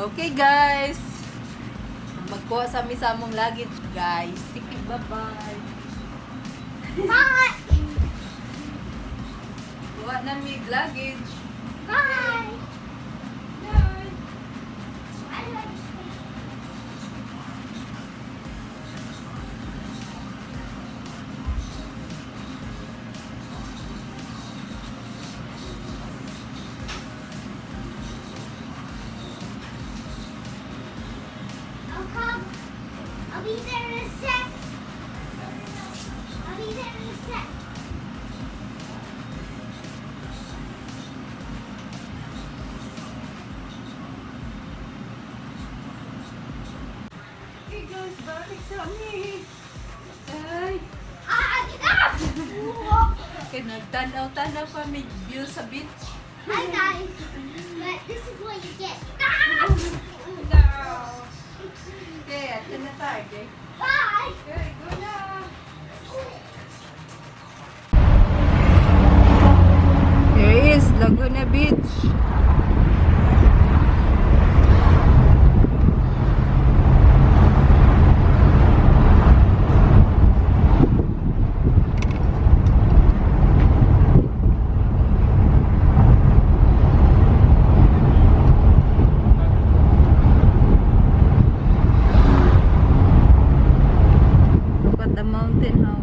Okay guys, magkuha sa mi sa among luggage guys. Sige, bye-bye. Bye! Kuha na mi luggage. Bye! Bye. I like I'll come. I'll be there in a sec. I'll be there in a sec. Okay guys, balik sa mi. Ay, Get up! kaya nagtanaw-tanaw pa may view sa beach. Hi guys. But this is what you get. Okay, atin na tayo. Okay, Bye! okay, go na. Here is Laguna Beach. Look at the mountain house.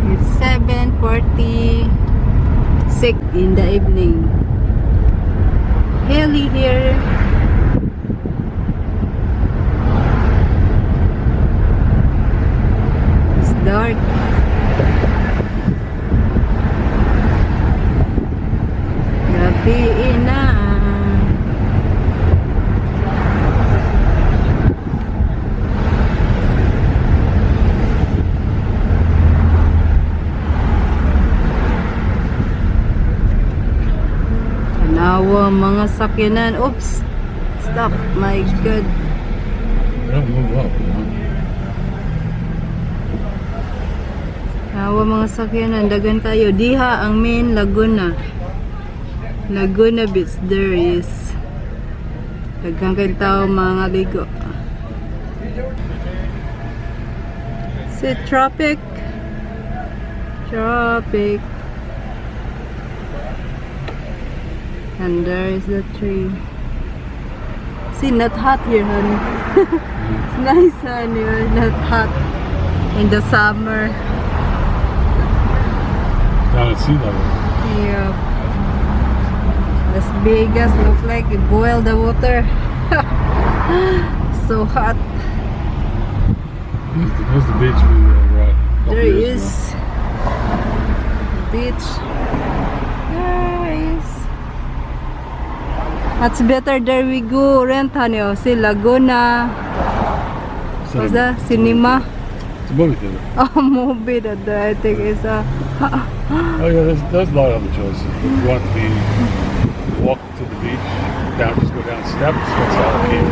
It's 7:46 in the evening. Hilly here. It's dark. Gabi na. Nawa mga sakyanan. Oops. Stop. My God. Don't move up, you know. Nawa mga sakyanan. Dagan kayo. Diha ang main Laguna. Laguna Beach. There is. Dagan kayo tao mga ligo. See traffic. Traffic. And there is the tree. See, not hot here, honey. It's nice, honey. Not hot in the summer. Down at sea level. Yeah. Las Vegas look like it boiled the water. So hot. Here's the beach we were at. a couple There years is beach. There is. That's better. There we go. Rent, honey. Oh, see Laguna. ago. What's that? Cinema. It's a movie theater. Oh, movie that I think is a. Oh yeah, there's a lot of other choices. If you want to walk to the beach, just go down steps. That's all the key.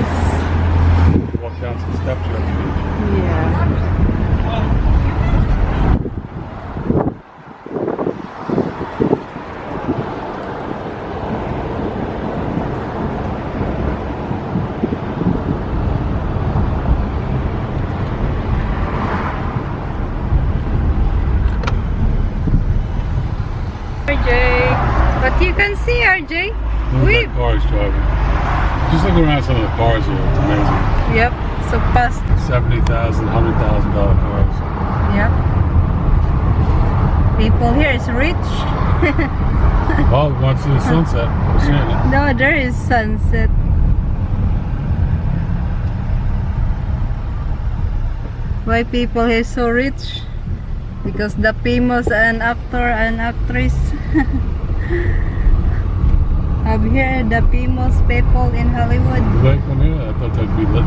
Walk down some steps, you're at the beach. Yeah. RJ, but you can see RJ. Look at that cars driving. Just look around some of the cars here. It's amazing. Yep, so fast. $70,000, $100,000 cars. Yep. People here is rich. Oh, we want to see the sunset. We're seeing it. No, there is sunset. Why people here so rich? Because the famous an actor and actress have here the famous people in Hollywood. Do they come here? I thought they'd be live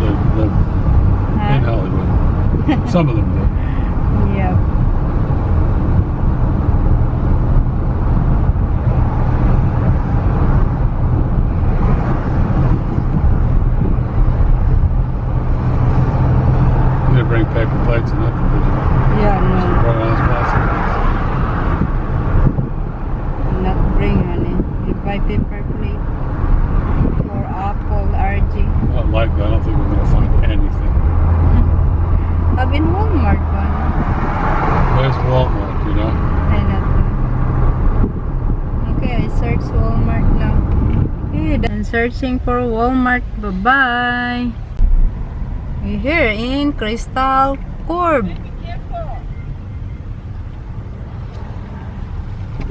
in Hollywood. Some of them do. Yeah. You didn't bring paper plates or nothing, did you? Yeah, Just no. brought one of those plastic Not bring honey. You buy paper plate for apple, RG. ones. Not like that. I don't think we're going to find anything. I've been Walmart one. Where's Walmart, you know? I not. Okay, I search Walmart now. Hey, I'm searching for Walmart. Bye-bye. We're here in Crystal Corp.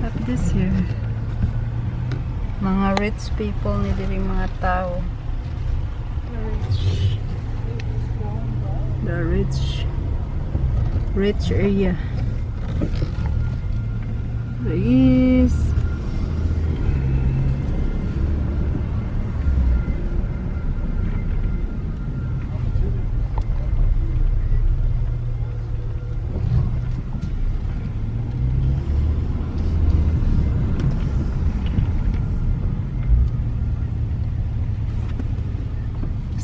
At this here. Mga rich people ni diri mga tao. The rich area. There is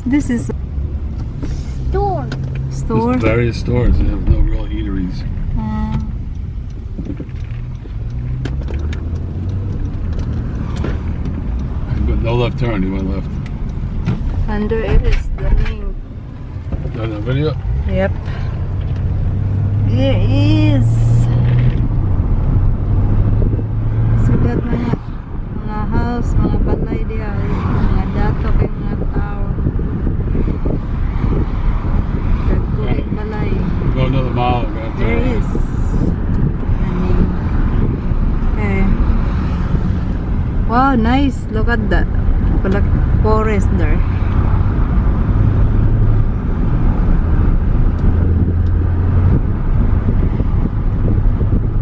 this is Store. store. There's various stores. They have no real eateries. But no left turn. You went left. Under it is the name. Is that a video? Yep. There is. So that mga house, mga balay diya, mga dato kay mga tao. Dagkuling balay. Go another mile. Go out There is. Okay. Wow, nice. Look at that. Like forest there.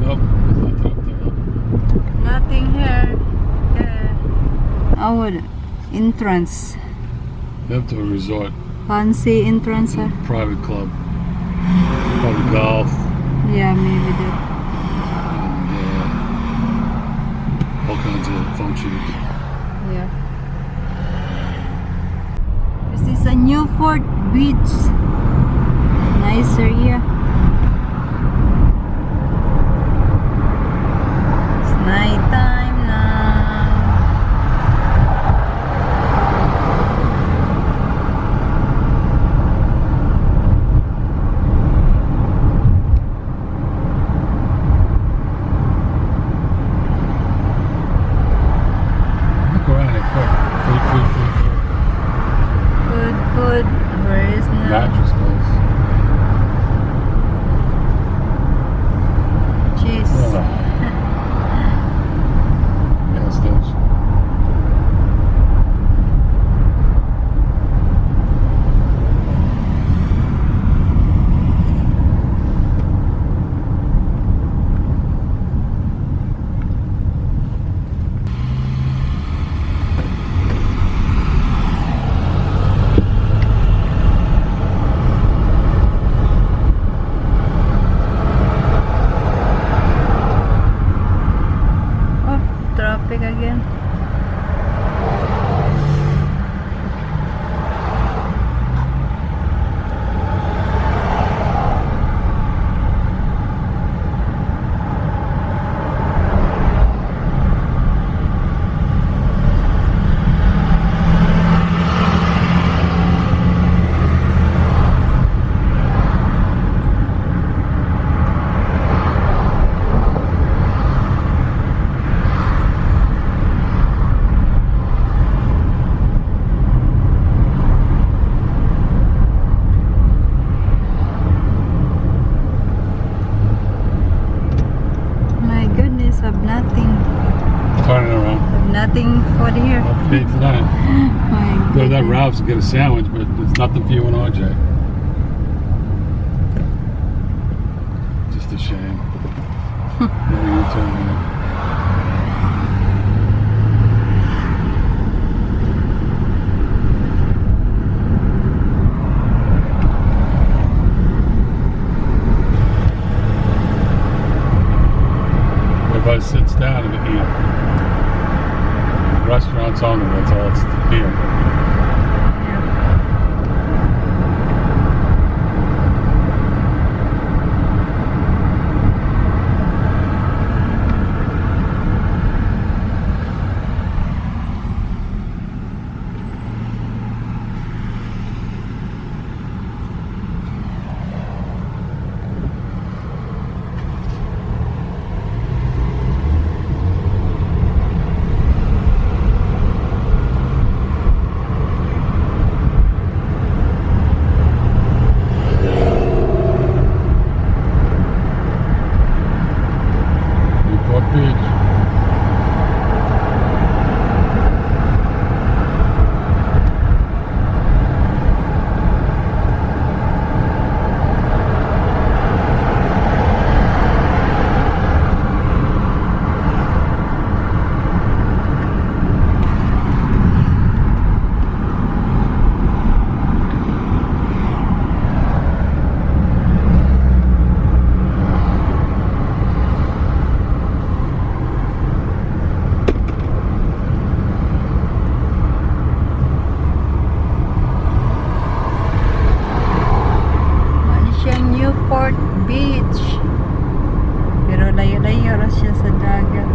Nope. It's not up there. Nothing here. Yeah. Our entrance. You have to a resort. Fancy entrance. Huh? Private club. Probably golf. Yeah, maybe that. And all kinds of functions. Yeah. This is a Newport beach. Nice area. It's night time now. Look around it quick. Food. Food. Where is now? Mattress place. Cheese. Gas station. Oh, traffic again. My goodness, have nothing. Turning around. Have nothing for here. Not paid tonight. My Go to that goodness. Ralph's to get a sandwich, but it's nothing for you and RJ. Just a shame. turn there. Everybody sits down and eat. Restaurants only, that's all it's here. Newport Beach. Ano siyang Newport Beach. Pero layo-layo ra siya sa dagat.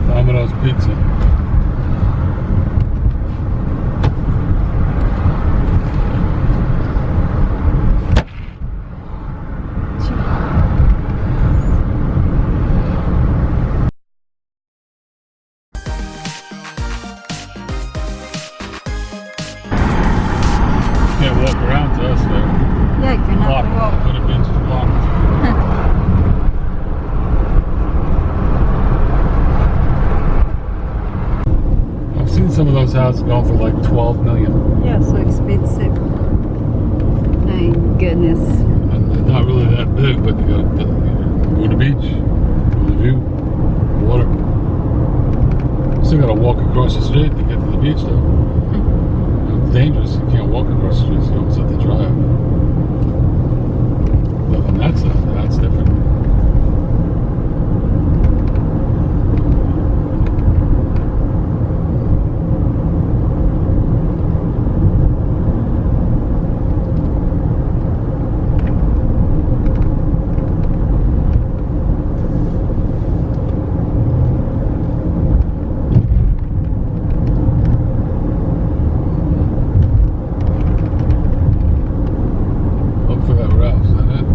Domino's Pizza. Can't walk around to us there. Yeah, you cannot Locked. walk. Laguna Beach is locked. I've seen some of those houses going for like 12 million. Yeah, so expensive. My goodness. And they're not really that big, but you got Laguna Beach, the view, water. Still gotta walk across the street to get to the beach though. It's dangerous. You can't walk across the street, so you almost have to drive. But on that side, that's different. Look for that Ralph's, isn't it?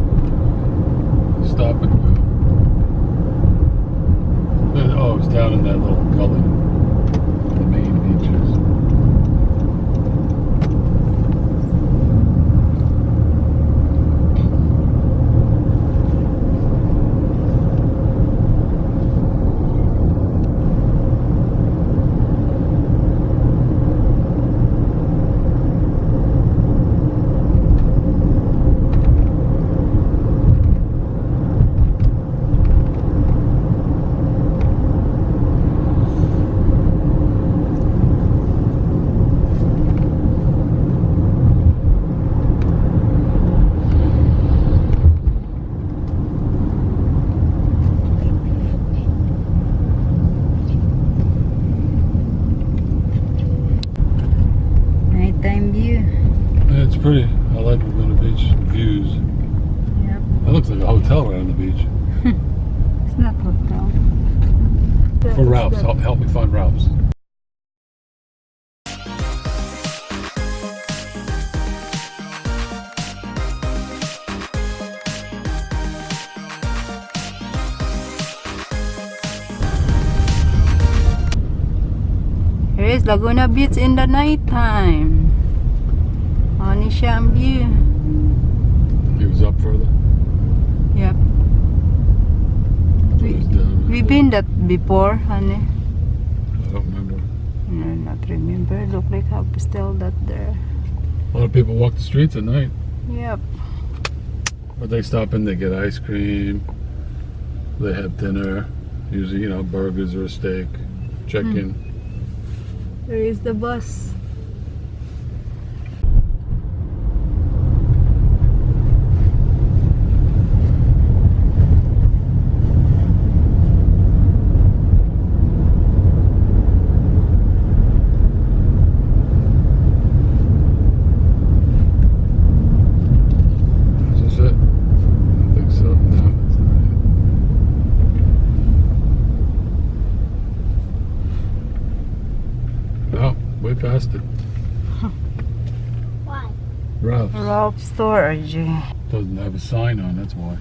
Stop and go. Oh, it's down in that little gully. The main beaches. Nighttime view. Yeah, it's pretty. I like Laguna Beach views. Yep. That looks like a hotel right on the beach. It's not hotel. For Ralph's. Help me find Ralph's. Here is Laguna Beach in the nighttime. Ano siya ang view. He was up further. Yep. we been that before, honey? I don't remember. No, not remember. Look like how still that there. A lot of people walk the streets at night. Yep. But they stop in, they get ice cream, they have dinner, usually, burgers or a steak, check in. There is the bus. Is this it? I don't think so. No, that's not it. Oh, way past it. Why? Ralph's. Ralph storage. Doesn't have a sign on, that's why.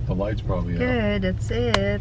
The light's probably out. Okay, that's it.